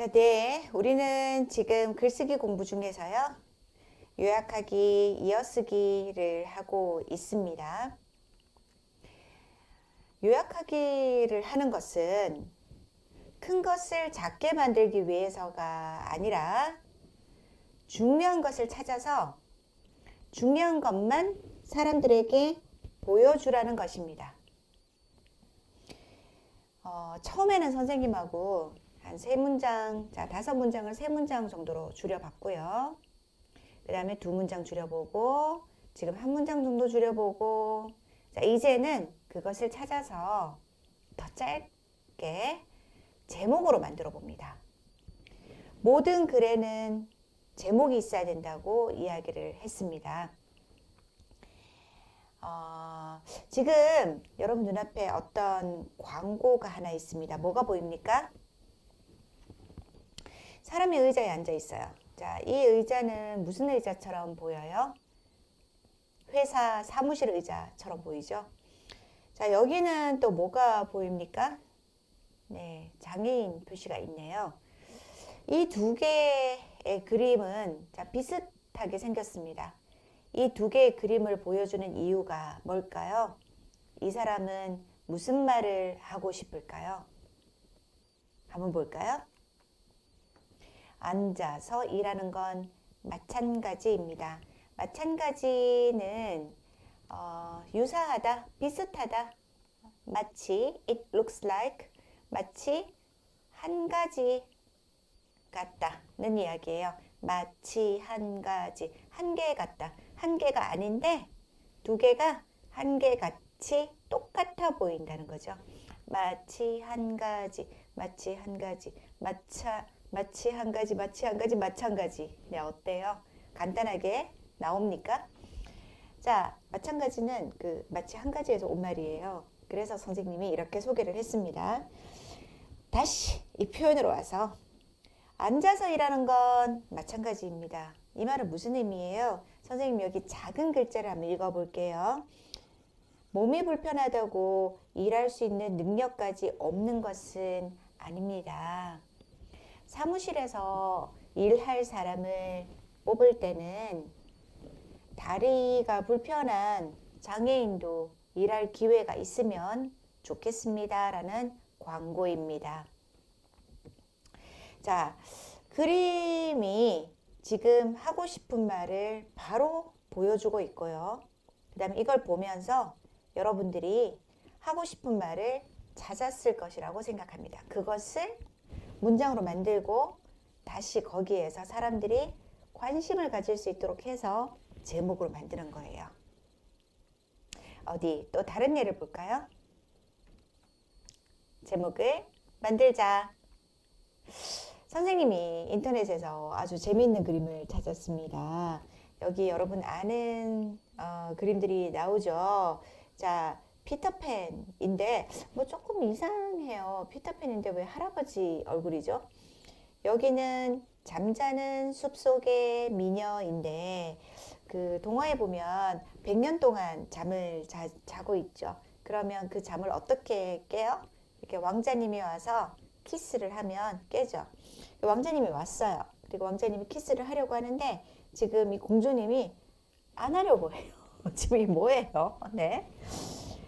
네. 우리는 지금 글쓰기 공부 중에서요. 요약하기, 이어쓰기를 하고 있습니다. 요약하기를 하는 것은 큰 것을 작게 만들기 위해서가 아니라 중요한 것을 찾아서 중요한 것만 사람들에게 보여주라는 것입니다. 처음에는 선생님하고 한 3문장, 자, 5문장을 3문장 정도로 줄여봤고요. 그 다음에 2문장 줄여보고, 지금 1문장 정도 줄여보고, 자, 이제는 그것을 찾아서 더 짧게 제목으로 만들어 봅니다. 모든 글에는 제목이 있어야 된다고 이야기를 했습니다. 지금 여러분 눈앞에 어떤 광고가 하나 있습니다. 뭐가 보입니까? 사람이 의자에 앉아 있어요. 자, 이 의자는 무슨 의자처럼 보여요? 회사 사무실 의자처럼 보이죠? 자, 여기는 또 뭐가 보입니까? 네, 장애인 표시가 있네요. 이 두 개의 그림은 자, 비슷하게 생겼습니다. 이 두 개의 그림을 보여주는 이유가 뭘까요? 이 사람은 무슨 말을 하고 싶을까요? 한번 볼까요? 앉아서 일하는 건 마찬가지입니다. 마찬가지는 유사하다, 비슷하다, 마치 it looks like, 마치 한 가지 같다는 이야기예요. 마치 한 가지, 한 개 같다. 한 개가 아닌데 두 개가 한 개 같이 똑같아 보인다는 거죠. 마치 한 가지, 마치 한 가지, 마치 한 가지, 마치 한 가지, 마찬가지. 네, 어때요? 간단하게 나옵니까? 자, 마찬가지는 그 마치 한 가지에서 온 말이에요. 그래서 선생님이 이렇게 소개를 했습니다. 다시 이 표현으로 와서 앉아서 일하는 건 마찬가지입니다. 이 말은 무슨 의미예요? 선생님 여기 작은 글자를 한번 읽어볼게요. 몸이 불편하다고 일할 수 있는 능력까지 없는 것은 아닙니다. 사무실에서 일할 사람을 뽑을 때는 다리가 불편한 장애인도 일할 기회가 있으면 좋겠습니다. 라는 광고입니다. 자, 그림이 지금 하고 싶은 말을 바로 보여주고 있고요. 그 다음에 이걸 보면서 여러분들이 하고 싶은 말을 찾았을 것이라고 생각합니다. 그것을 문장으로 만들고 다시 거기에서 사람들이 관심을 가질 수 있도록 해서 제목으로 만드는 거예요. 어디 또 다른 예를 볼까요? 제목을 만들자. 선생님이 인터넷에서 아주 재미있는 그림을 찾았습니다. 여기 여러분 아는 그림들이 나오죠. 자, 피터팬인데 뭐 조금 이상해요. 피터팬인데 왜 할아버지 얼굴이죠? 여기는 잠자는 숲속의 미녀인데 그 동화에 보면 100년 동안 잠을 자고 있죠. 그러면 그 잠을 어떻게 깨요? 이렇게 왕자님이 와서 키스를 하면 깨죠. 왕자님이 왔어요. 그리고 왕자님이 키스를 하려고 하는데 지금 이 공주님이 안 하려고 해요. 지금 이 뭐예요? 네.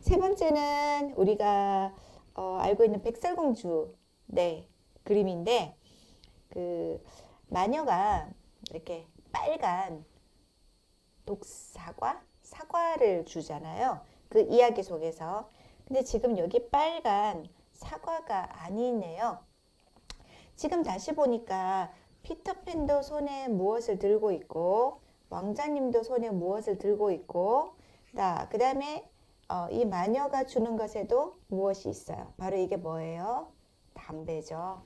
세 번째는 우리가 알고 있는 백설공주 네 그림인데 그 마녀가 이렇게 빨간 독사과 사과를 주잖아요. 그 이야기 속에서. 근데 지금 여기 빨간 사과가 아니네요. 지금 다시 보니까 피터팬도 손에 무엇을 들고 있고 왕자님도 손에 무엇을 들고 있고 그 다음에 이 마녀가 주는 것에도 무엇이 있어요. 바로 이게 뭐예요? 담배죠.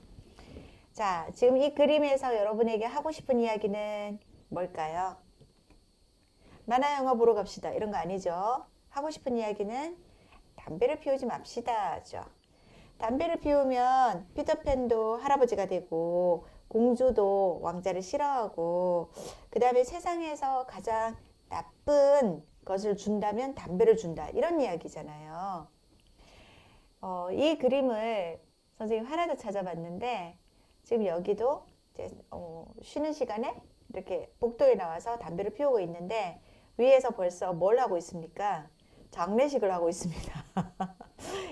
자, 지금 이 그림에서 여러분에게 하고 싶은 이야기는 뭘까요? 만화 영화 보러 갑시다. 이런 거 아니죠. 하고 싶은 이야기는 담배를 피우지 맙시다죠. 담배를 피우면 피터팬도 할아버지가 되고 공주도 왕자를 싫어하고 그 다음에 세상에서 가장 나쁜 것을 준다면 담배를 준다. 이런 이야기잖아요. 이 그림을 선생님 하나 더 찾아봤는데 지금 여기도 이제 쉬는 시간에 이렇게 복도에 나와서 담배를 피우고 있는데 위에서 벌써 뭘 하고 있습니까? 장례식을 하고 있습니다.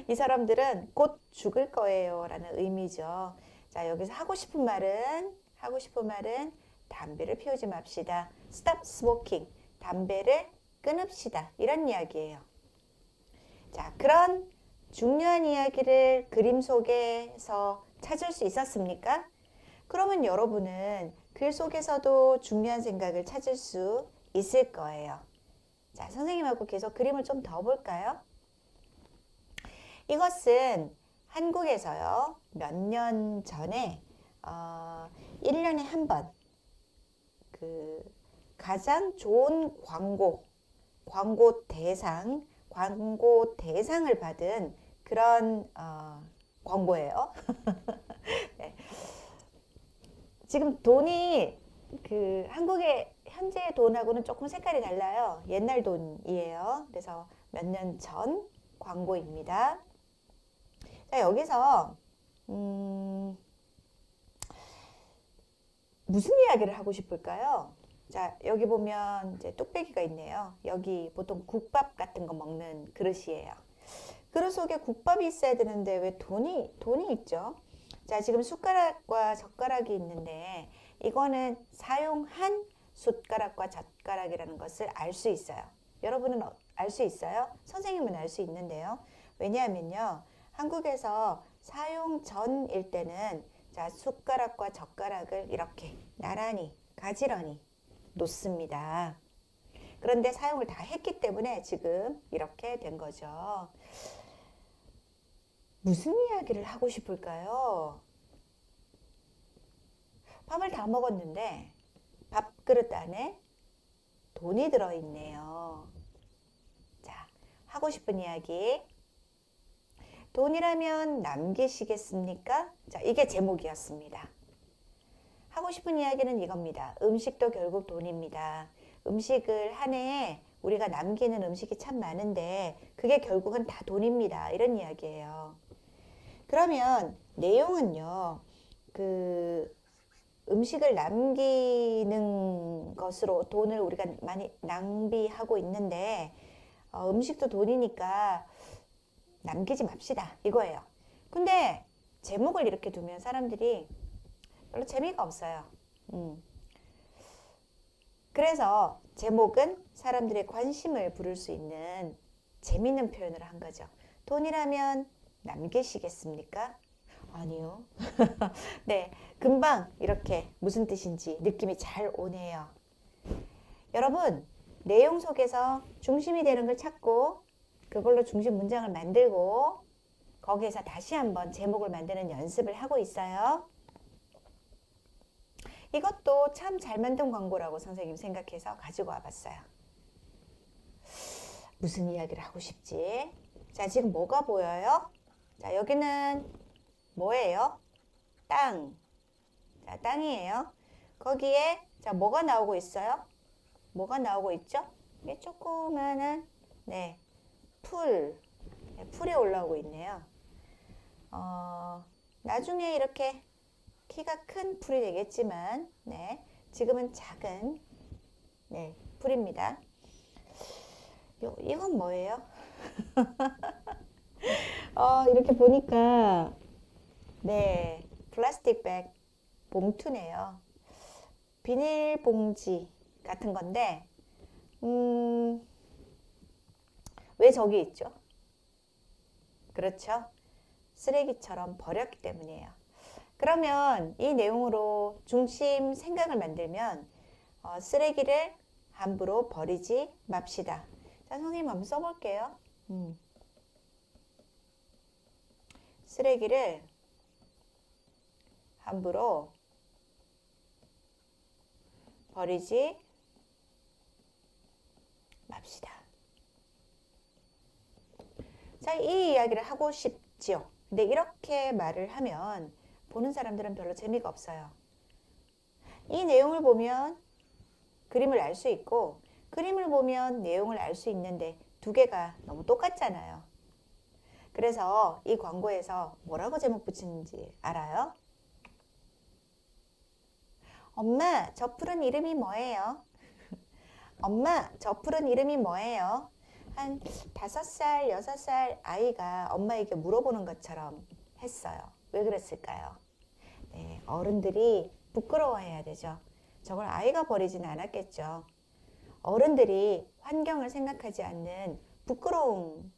이 사람들은 곧 죽을 거예요 라는 의미죠. 자, 여기서 하고 싶은 말은 담배를 피우지 맙시다. Stop smoking. 담배를 끊읍시다. 이런 이야기예요. 자, 그런 중요한 이야기를 그림 속에서 찾을 수 있었습니까? 그러면 여러분은 글 속에서도 중요한 생각을 찾을 수 있을 거예요. 자, 선생님하고 계속 그림을 좀 더 볼까요? 이것은 한국에서요, 몇 년 전에 1년에 한 번 그 가장 좋은 광고 대상을 받은 그런 광고예요. 네. 지금 돈이 그 한국의 현재 돈하고는 조금 색깔이 달라요. 옛날 돈이에요. 그래서 몇 년 전 광고입니다. 자, 여기서 무슨 이야기를 하고 싶을까요? 자, 여기 보면 이제 뚝배기가 있네요. 여기 보통 국밥 같은 거 먹는 그릇이에요. 그릇 속에 국밥이 있어야 되는데 왜 돈이 있죠? 자, 지금 숟가락과 젓가락이 있는데 이거는 사용한 숟가락과 젓가락이라는 것을 알 수 있어요. 여러분은 알 수 있어요? 선생님은 알 수 있는데요. 왜냐하면요, 한국에서 사용 전일 때는 자, 숟가락과 젓가락을 이렇게 나란히 가지런히 놓습니다. 그런데 사용을 다 했기 때문에 지금 이렇게 된 거죠. 무슨 이야기를 하고 싶을까요? 밥을 다 먹었는데 밥그릇 안에 돈이 들어있네요. 자, 하고 싶은 이야기. 돈이라면 남기시겠습니까? 자, 이게 제목이었습니다. 하고 싶은 이야기는 이겁니다. 음식도 결국 돈입니다. 음식을 한 해에 우리가 남기는 음식이 참 많은데 그게 결국은 다 돈입니다. 이런 이야기예요. 그러면 내용은요, 그 음식을 남기는 것으로 돈을 우리가 많이 낭비하고 있는데 음식도 돈이니까 남기지 맙시다 이거예요. 근데 제목을 이렇게 두면 사람들이 별로 재미가 없어요. 그래서 제목은 사람들의 관심을 부를 수 있는 재밌는 표현을 한 거죠. 돈이라면 남기시겠습니까? 아니요. 네, 금방 이렇게 무슨 뜻인지 느낌이 잘 오네요. 여러분, 내용 속에서 중심이 되는 걸 찾고 그걸로 중심 문장을 만들고 거기에서 다시 한번 제목을 만드는 연습을 하고 있어요. 이것도 참 잘 만든 광고라고 선생님 생각해서 가지고 와봤어요. 무슨 이야기를 하고 싶지? 자, 지금 뭐가 보여요? 자, 여기는 뭐예요? 땅. 자, 땅이에요. 거기에 자, 뭐가 나오고 있어요? 뭐가 나오고 있죠? 이게 조그마한 네, 풀이 올라오고 있네요. 나중에 이렇게 키가 큰 풀이 되겠지만 네, 지금은 작은 네, 풀입니다. 이건 뭐예요? 이렇게 보니까 네, 플라스틱 백 봉투네요. 비닐봉지 같은 건데 왜 저기 있죠? 그렇죠? 쓰레기처럼 버렸기 때문이에요. 그러면 이 내용으로 중심 생각을 만들면 쓰레기를 함부로 버리지 맙시다. 자, 선생님 한번 써볼게요. 쓰레기를 함부로 버리지 맙시다. 자, 이 이야기를 하고 싶지요. 근데 이렇게 말을 하면 보는 사람들은 별로 재미가 없어요. 이 내용을 보면 그림을 알 수 있고 그림을 보면 내용을 알 수 있는데 두 개가 너무 똑같잖아요. 그래서 이 광고에서 뭐라고 제목 붙이는지 알아요? 엄마, 저 풀은 이름이 뭐예요? 엄마, 저 풀은 이름이 뭐예요? 한 5살, 6살 아이가 엄마에게 물어보는 것처럼 했어요. 왜 그랬을까요? 네, 어른들이 부끄러워해야 되죠. 저걸 아이가 버리진 않았겠죠. 어른들이 환경을 생각하지 않는 부끄러운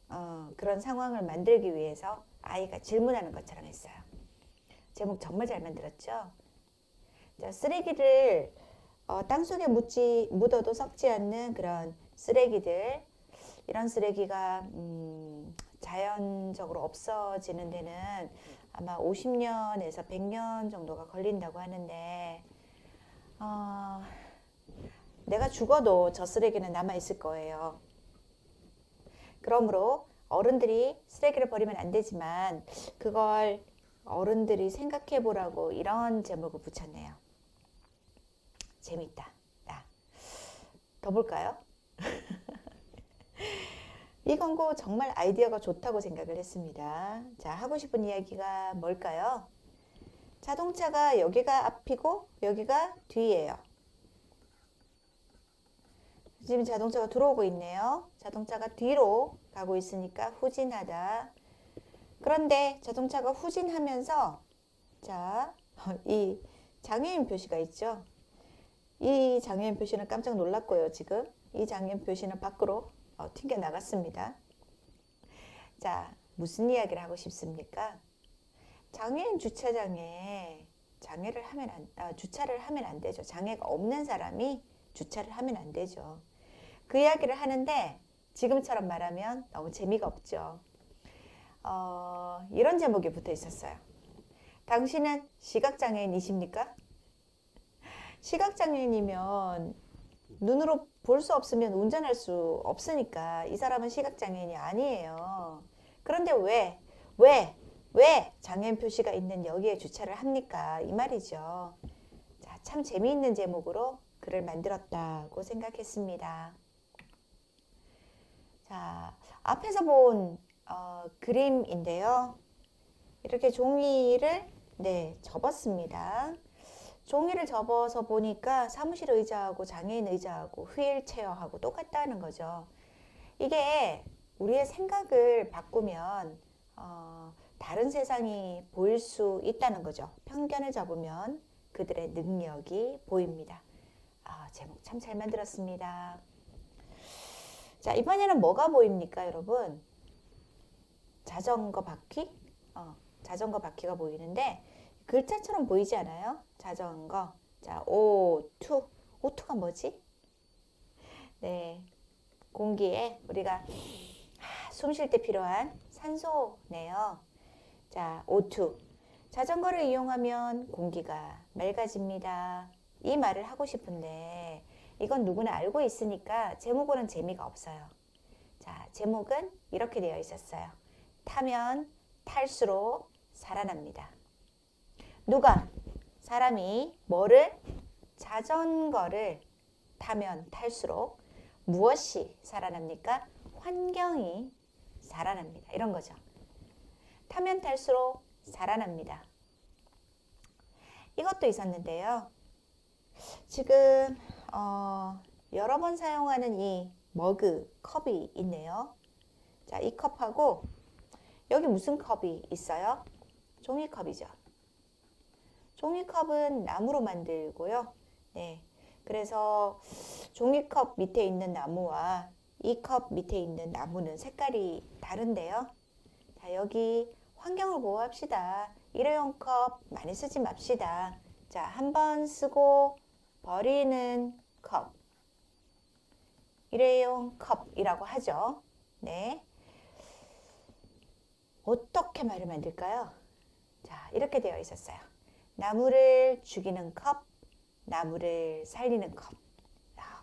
그런 상황을 만들기 위해서 아이가 질문하는 것처럼 했어요. 제목 정말 잘 만들었죠? 자, 쓰레기를 땅속에 묻어도 썩지 않는 그런 쓰레기들, 이런 쓰레기가 자연적으로 없어지는 데는 아마 50년에서 100년 정도가 걸린다고 하는데 내가 죽어도 저 쓰레기는 남아있을 거예요. 그러므로 어른들이 쓰레기를 버리면 안 되지만 그걸 어른들이 생각해 보라고 이런 제목을 붙였네요. 재밌다. 더 볼까요? 이 광고 정말 아이디어가 좋다고 생각을 했습니다. 자, 하고 싶은 이야기가 뭘까요? 자동차가 여기가 앞이고 여기가 뒤예요. 지금 자동차가 들어오고 있네요. 자동차가 뒤로 가고 있으니까 후진하다. 그런데 자동차가 후진하면서 자, 이 장애인 표시가 있죠. 이 장애인 표시는 깜짝 놀랐고요. 지금 이 장애인 표시는 밖으로 튕겨 나갔습니다. 자, 무슨 이야기를 하고 싶습니까? 장애인 주차장에 주차를 하면 안 되죠. 장애가 없는 사람이 주차를 하면 안 되죠. 그 이야기를 하는데 지금처럼 말하면 너무 재미가 없죠. 이런 제목이 붙어 있었어요. 당신은 시각장애인이십니까? 시각장애인이면 눈으로 볼 수 없으면 운전할 수 없으니까 이 사람은 시각장애인이 아니에요. 그런데 왜 장애인 표시가 있는 여기에 주차를 합니까? 이 말이죠. 자, 참 재미있는 제목으로 글을 만들었다고 생각했습니다. 자, 앞에서 본 그림인데요. 이렇게 종이를 접었습니다. 종이를 접어서 보니까 사무실 의자하고 장애인 의자하고 휠체어하고 똑같다는 거죠. 이게 우리의 생각을 바꾸면 다른 세상이 보일 수 있다는 거죠. 편견을 접으면 그들의 능력이 보입니다. 제목 참 잘 만들었습니다. 자, 이번에는 뭐가 보입니까, 여러분? 자전거 바퀴? 자전거 바퀴가 보이는데 글자처럼 보이지 않아요? 자전거. 자, O2. O2가 뭐지? 네. 공기에 우리가 숨 쉴 때 필요한 산소네요. 자, O2. 자전거를 이용하면 공기가 맑아집니다. 이 말을 하고 싶은데 이건 누구나 알고 있으니까 제목으로는 재미가 없어요. 자, 제목은 이렇게 되어 있었어요. 타면 탈수록 살아납니다. 누가? 사람이 뭐를? 자전거를 타면 탈수록 무엇이 살아납니까? 환경이 살아납니다. 이런 거죠. 타면 탈수록 살아납니다. 이것도 있었는데요. 지금 여러 번 사용하는 이 머그, 컵이 있네요. 자, 이 컵하고 여기 무슨 컵이 있어요? 종이컵이죠. 종이컵은 나무로 만들고요. 네. 그래서 종이컵 밑에 있는 나무와 이 컵 밑에 있는 나무는 색깔이 다른데요. 자, 여기 환경을 보호합시다. 일회용 컵 많이 쓰지 맙시다. 자, 한 번 쓰고 버리는 컵. 일회용 컵이라고 하죠. 네. 어떻게 말을 만들까요? 자, 이렇게 되어 있었어요. 나무를 죽이는 컵, 나무를 살리는 컵.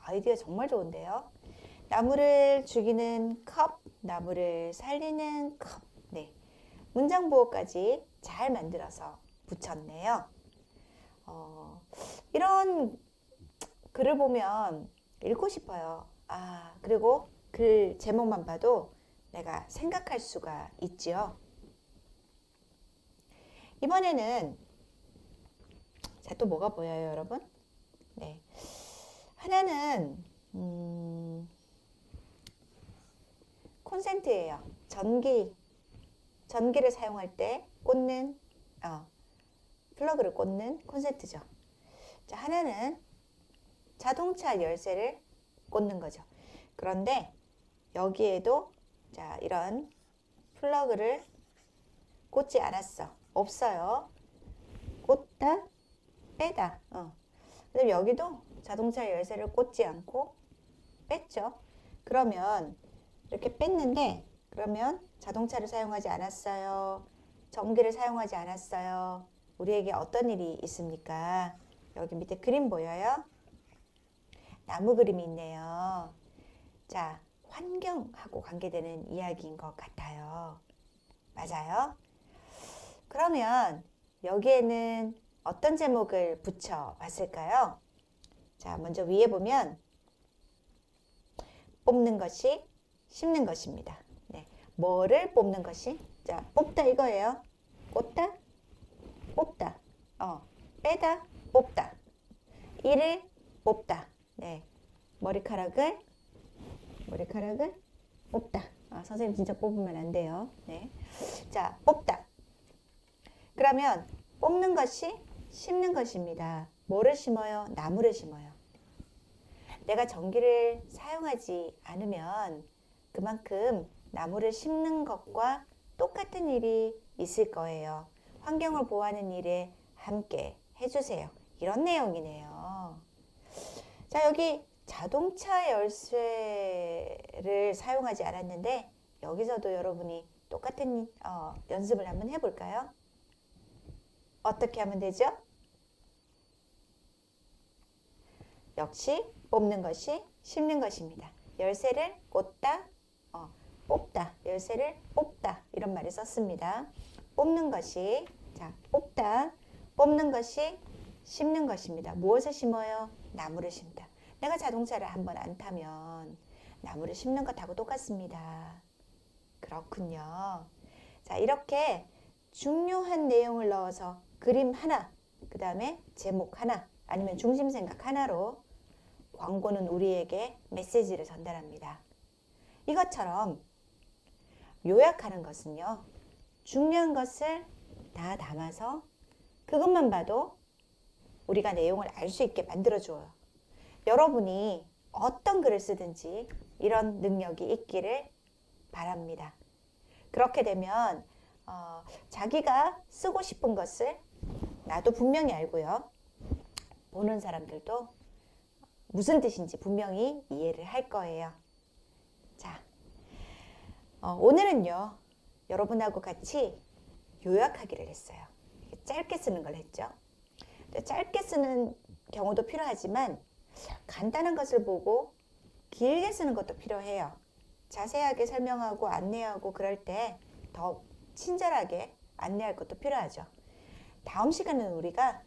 아이디어 정말 좋은데요. 나무를 죽이는 컵, 나무를 살리는 컵. 네, 문장 보호까지 잘 만들어서 붙였네요. 이런 글을 보면 읽고 싶어요. 그리고 글 제목만 봐도 내가 생각할 수가 있지요. 이번에는 자, 또 뭐가 보여요, 여러분? 네. 하나는 콘센트예요. 전기를 사용할 때 꽂는 플러그를 꽂는 콘센트죠. 자, 하나는 자동차 열쇠를 꽂는 거죠. 그런데 여기에도 자, 이런 플러그를 꽂지 않았어. 없어요. 꽂다, 빼다. 그다음 여기도 자동차 열쇠를 꽂지 않고 뺐죠. 그러면 이렇게 뺐는데 그러면 자동차를 사용하지 않았어요. 전기를 사용하지 않았어요. 우리에게 어떤 일이 있습니까? 여기 밑에 그림 보여요? 나무 그림이 있네요. 자, 환경하고 관계되는 이야기인 것 같아요. 맞아요? 그러면 여기에는 어떤 제목을 붙여봤을까요? 자, 먼저 위에 보면 뽑는 것이 심는 것입니다. 네. 뭐를 뽑는 것이? 자, 뽑다 이거예요. 꽂다, 뽑다. 빼다, 뽑다. 이를 뽑다. 네. 머리카락을 뽑다. 선생님 진짜 뽑으면 안 돼요. 네. 자, 뽑다. 그러면 뽑는 것이 심는 것입니다. 뭐를 심어요? 나무를 심어요. 내가 전기를 사용하지 않으면 그만큼 나무를 심는 것과 똑같은 일이 있을 거예요. 환경을 보호하는 일에 함께 해주세요. 이런 내용이네요. 자, 여기 자동차 열쇠를 사용하지 않았는데 여기서도 여러분이 똑같은 연습을 한번 해볼까요? 어떻게 하면 되죠? 역시 뽑는 것이 심는 것입니다. 열쇠를 꽂다, 뽑다, 열쇠를 뽑다 이런 말을 썼습니다. 뽑는 것이 자 뽑다, 뽑는 것이 심는 것입니다. 무엇을 심어요? 나무를 심다. 내가 자동차를 한번 안 타면 나무를 심는 것하고 똑같습니다. 그렇군요. 자, 이렇게 중요한 내용을 넣어서 그림 하나, 그 다음에 제목 하나, 아니면 중심 생각 하나로 광고는 우리에게 메시지를 전달합니다. 이것처럼 요약하는 것은요, 중요한 것을 다 담아서 그것만 봐도 우리가 내용을 알 수 있게 만들어줘요. 여러분이 어떤 글을 쓰든지 이런 능력이 있기를 바랍니다. 그렇게 되면 자기가 쓰고 싶은 것을 나도 분명히 알고요. 보는 사람들도 무슨 뜻인지 분명히 이해를 할 거예요. 자, 오늘은요, 여러분하고 같이 요약하기를 했어요. 짧게 쓰는 걸 했죠. 짧게 쓰는 경우도 필요하지만 간단한 것을 보고 길게 쓰는 것도 필요해요. 자세하게 설명하고 안내하고 그럴 때 더 친절하게 안내할 것도 필요하죠. 다음 시간은 우리가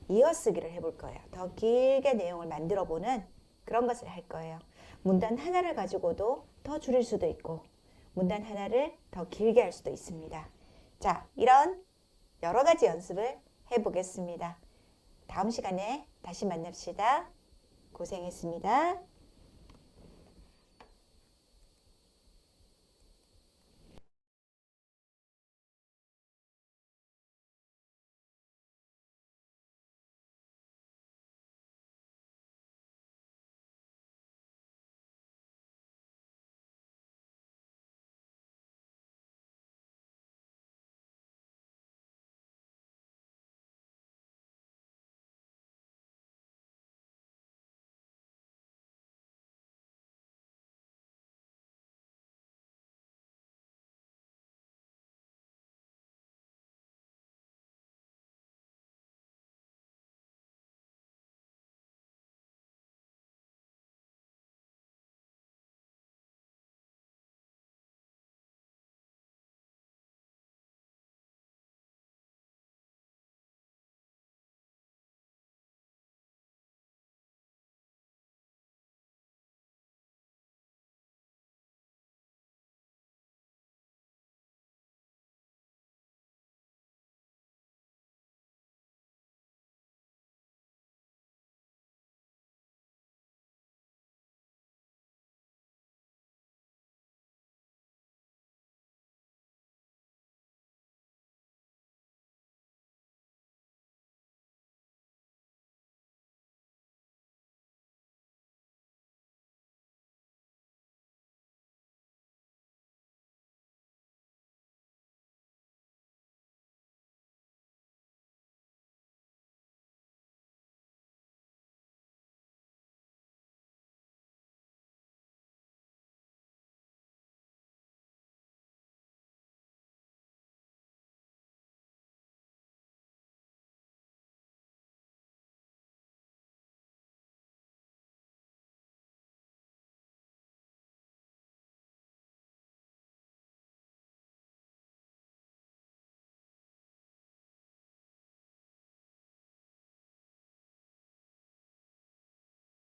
이어쓰기를 해볼 거예요. 더 길게 내용을 만들어 보는 그런 것을 할 거예요. 문단 하나를 가지고도 더 줄일 수도 있고 문단 하나를 더 길게 할 수도 있습니다. 자, 이런 여러 가지 연습을 해보겠습니다. 다음 시간에 다시 만납시다. 고생했습니다.